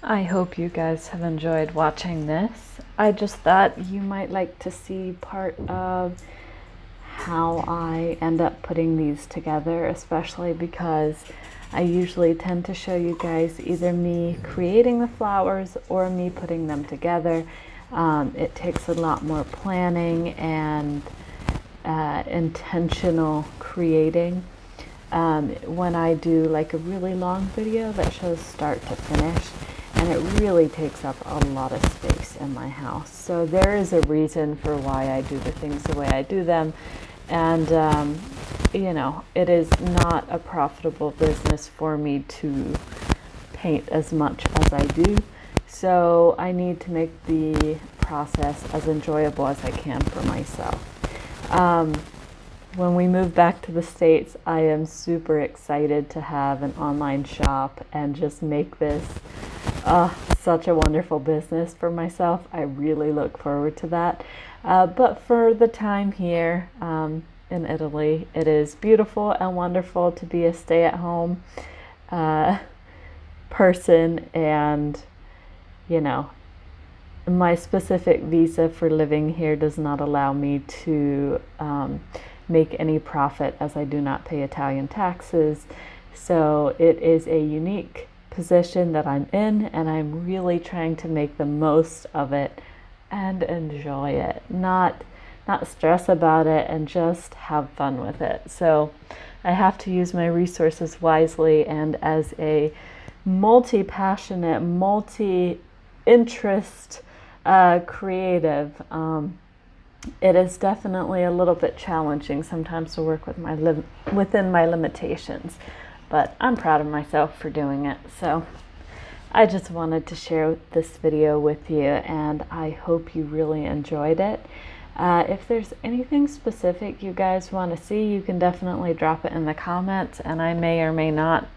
I hope you guys have enjoyed watching this. I just thought you might like to see part of how I end up putting these together, especially because I usually tend to show you guys either me creating the flowers or me putting them together. It takes a lot more planning and intentional creating. When I do like a really long video that shows start to finish, and it really takes up a lot of space in my house. So there is a reason for why I do the things the way I do them. And, it is not a profitable business for me to paint as much as I do. So I need to make the process as enjoyable as I can for myself. When we move back to the States, I am super excited to have an online shop and just make this such a wonderful business for myself. I really look forward to that. But for the time here in Italy, it is beautiful and wonderful to be a stay-at-home person. And, my specific visa for living here does not allow me to make any profit, as I do not pay Italian taxes. So it is a unique position that I'm in, and I'm really trying to make the most of it and enjoy it, not stress about it, and just have fun with it. So I have to use my resources wisely, and as a multi-passionate, multi-interest creative, it is definitely a little bit challenging sometimes to work with within my limitations, but I'm proud of myself for doing it. So I just wanted to share this video with you, and I hope you really enjoyed it. If there's anything specific you guys want to see, you can definitely drop it in the comments, and I may or may not,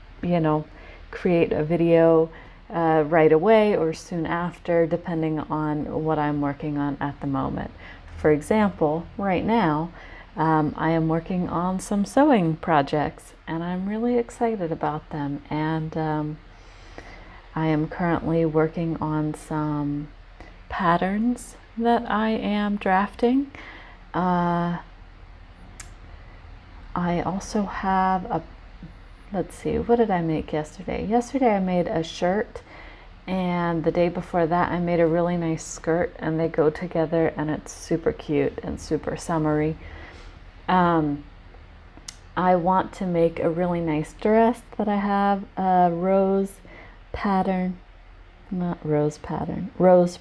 create a video right away or soon after, depending on what I'm working on at the moment. For example, right now, I am working on some sewing projects, and I'm really excited about them. And I am currently working on some patterns that I am drafting. I also have let's see, what did I make yesterday? Yesterday I made a shirt, and the day before that I made a really nice skirt, and they go together, and it's super cute and super summery. I want to make a really nice dress that I have a rose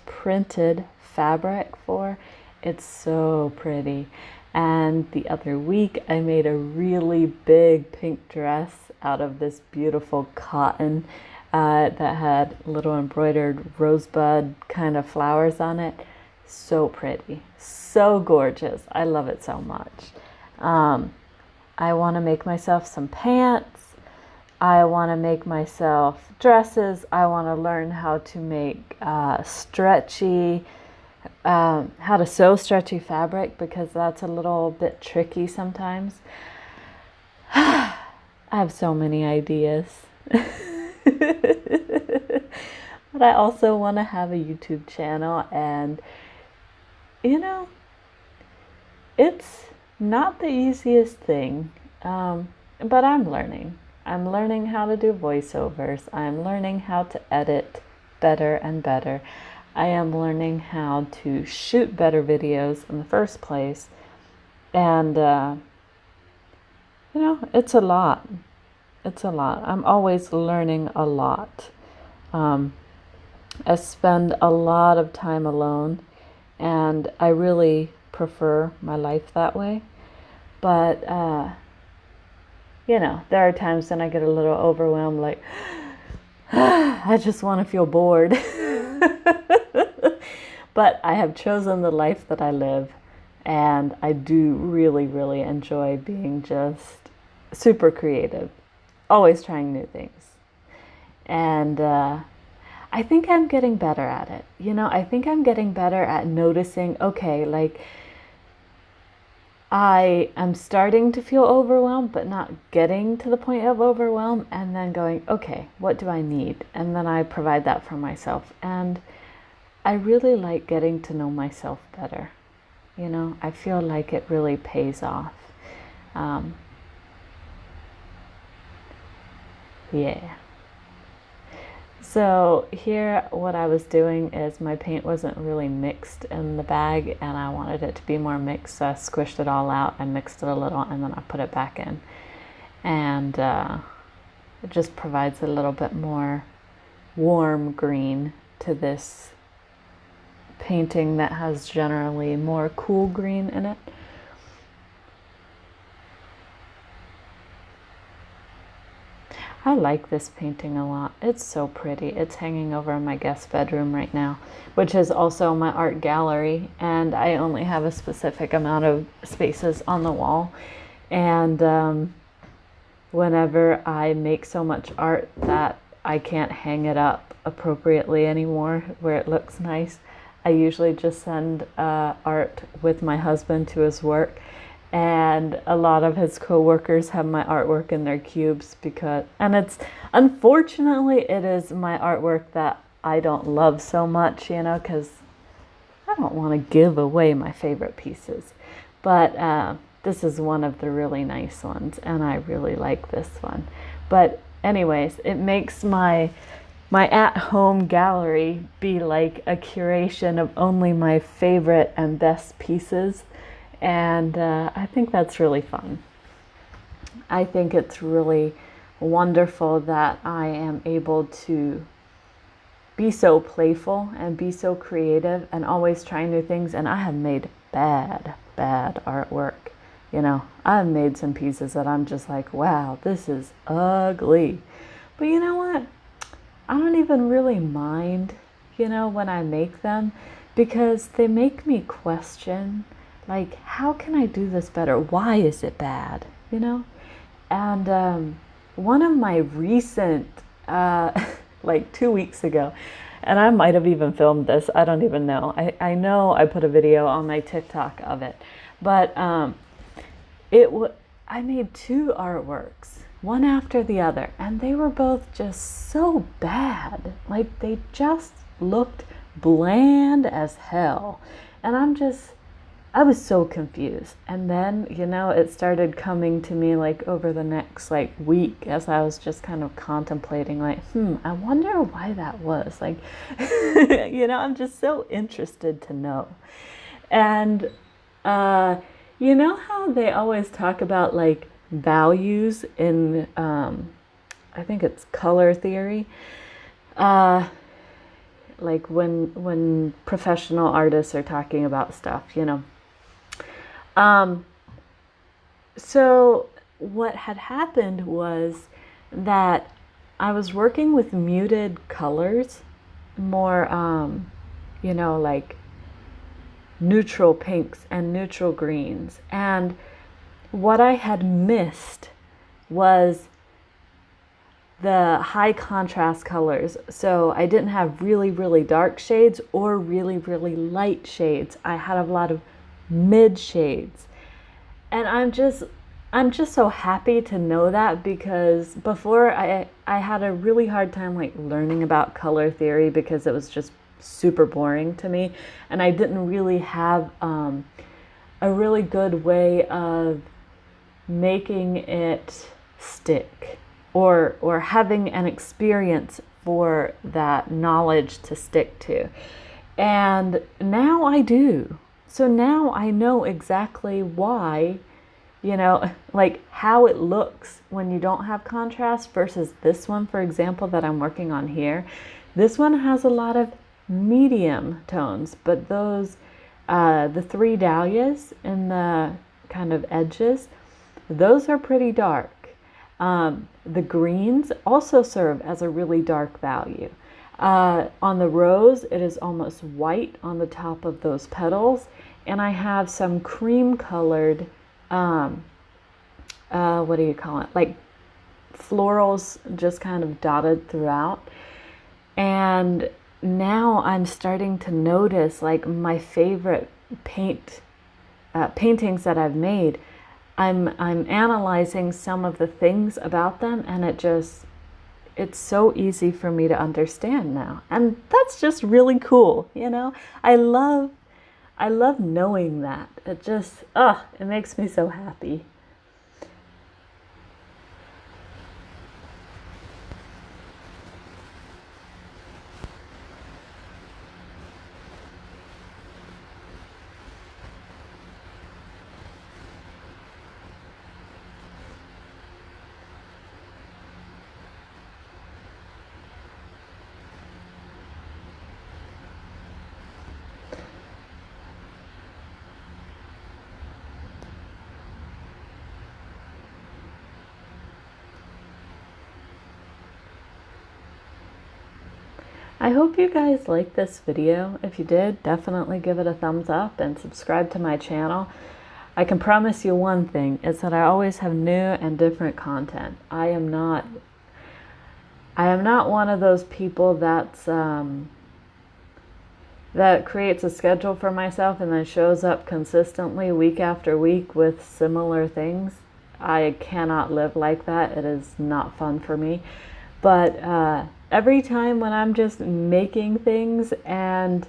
printed fabric for. It's so pretty. And the other week I made a really big pink dress out of this beautiful cotton that had little embroidered rosebud kind of flowers on it. So pretty, so gorgeous. I love it so much. I want to make myself some pants. I want to make myself dresses. I want to learn how to make how to sew stretchy fabric, because that's a little bit tricky sometimes. I have so many ideas. But I also want to have a YouTube channel, and it's not the easiest thing, but I'm learning. I'm learning how to do voiceovers. I'm learning how to edit better and better. I am learning how to shoot better videos in the first place. And, it's a lot. It's a lot. I'm always learning a lot. I spend a lot of time alone, and I really prefer my life that way. But, there are times when I get a little overwhelmed, like, I just want to feel bored. But I have chosen the life that I live, and I do really, really enjoy being just super creative, always trying new things. And I think I'm getting better at it. I think I'm getting better at noticing, okay, like, I am starting to feel overwhelmed, but not getting to the point of overwhelm, and then going, okay, what do I need? And then I provide that for myself. And I really like getting to know myself better. I feel like it really pays off. Um, yeah. So here what I was doing is my paint wasn't really mixed in the bag and I wanted it to be more mixed, so I squished it all out, I mixed it a little, and then I put it back in. And it just provides a little bit more warm green to this painting that has generally more cool green in it. I like this painting a lot. It's so pretty. It's hanging over in my guest bedroom right now, which is also my art gallery, and I only have a specific amount of spaces on the wall. And whenever I make so much art that I can't hang it up appropriately anymore where it looks nice, I usually just send art with my husband to his work, and a lot of his coworkers have my artwork in their cubes and it's unfortunately it is my artwork that I don't love so much, because I don't want to give away my favorite pieces. But this is one of the really nice ones, and I really like this one. But anyways, it makes my at-home gallery be like a curation of only my favorite and best pieces. And I think that's really fun. I think it's really wonderful that I am able to be so playful and be so creative and always try new things. And I have made bad artwork. I've made some pieces that I'm just like, wow, this is ugly. But you know what? I don't even really mind, when I make them, because they make me question, like, how can I do this better? Why is it bad? And one of my recent, like 2 weeks ago, and I might have even filmed this, I don't even know. I know I put a video on my TikTok of it, but I made two artworks, one after the other, and they were both just so bad. Like, they just looked bland as hell. And I was so confused. And then, it started coming to me like over the next like week as I was just kind of contemplating, like, I wonder why that was. Like, I'm just so interested to know. And, you know how they always talk about like values in, I think it's color theory, like when professional artists are talking about stuff, so what had happened was that I was working with muted colors, more, like neutral pinks and neutral greens. And what I had missed was the high contrast colors. So I didn't have really, really dark shades or really, really light shades. I had a lot of mid shades. And I'm just so happy to know that, because before I had a really hard time like learning about color theory because it was just super boring to me, and I didn't really have a really good way of making it stick, or having an experience for that knowledge to stick to. And now I do. So now I know exactly why, like how it looks when you don't have contrast versus this one, for example, that I'm working on here. This one has a lot of medium tones, but those, the three dahlias in the kind of edges, those are pretty dark. The greens also serve as a really dark value. On the rose, it is almost white on the top of those petals. And I have some cream colored, what do you call it? Like florals just kind of dotted throughout. And now I'm starting to notice like my favorite paint paintings that I've made, I'm analyzing some of the things about them, and it's so easy for me to understand now. And that's just really cool, you know? I love knowing that. It just, it makes me so happy. I hope you guys liked this video. If you did, definitely give it a thumbs up and subscribe to my channel. I can promise you one thing, is that I always have new and different content. I am not one of those people that creates a schedule for myself and then shows up consistently week after week with similar things. I cannot live like that. It is not fun for me. But every time when I'm just making things and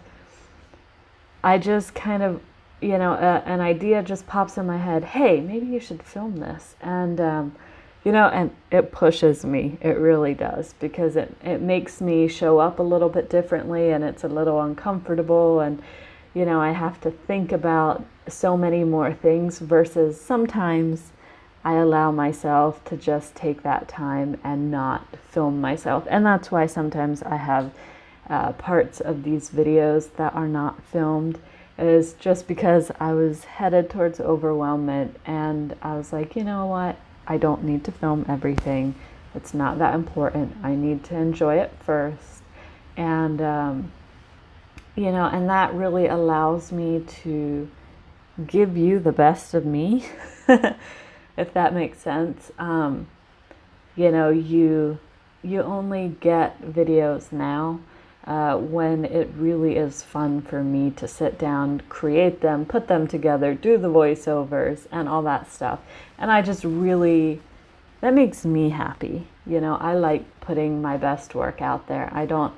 I just kind of, an idea just pops in my head, hey, maybe you should film this. And, and it pushes me. It really does, because it makes me show up a little bit differently, and it's a little uncomfortable. And, I have to think about so many more things versus sometimes I allow myself to just take that time and not film myself. And that's why sometimes I have parts of these videos that are not filmed, is just because I was headed towards overwhelmment, and I was like, you know what? I don't need to film everything. It's not that important. I need to enjoy it first. And, and that really allows me to give you the best of me. If that makes sense. You only get videos now when it really is fun for me to sit down, create them, put them together, do the voiceovers and all that stuff. And I just really, that makes me happy. I like putting my best work out there. I don't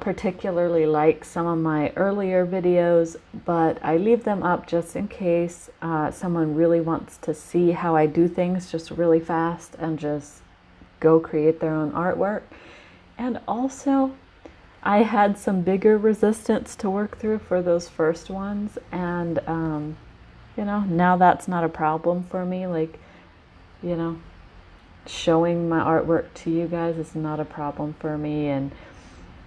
particularly like some of my earlier videos, but I leave them up just in case someone really wants to see how I do things just really fast and just go create their own artwork. And also, I had some bigger resistance to work through for those first ones, and now that's not a problem for me. Like, showing my artwork to you guys is not a problem for me, and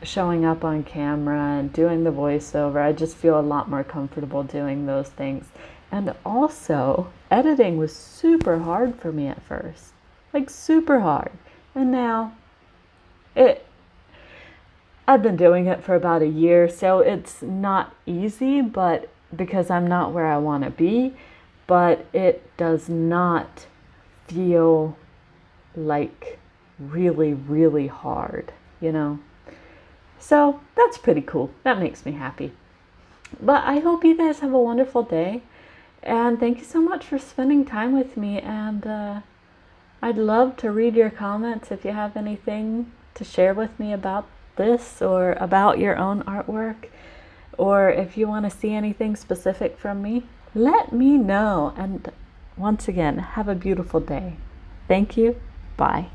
showing up on camera and doing the voiceover, I just feel a lot more comfortable doing those things. And also, editing was super hard for me at first, like super hard. And now I've been doing it for about a year, so it's not easy, but because I'm not where I want to be, but it does not feel like really, really hard, So that's pretty cool. That makes me happy. But I hope you guys have a wonderful day. And thank you so much for spending time with me. And I'd love to read your comments if you have anything to share with me about this or about your own artwork. Or if you want to see anything specific from me, let me know. And once again, have a beautiful day. Thank you. Bye.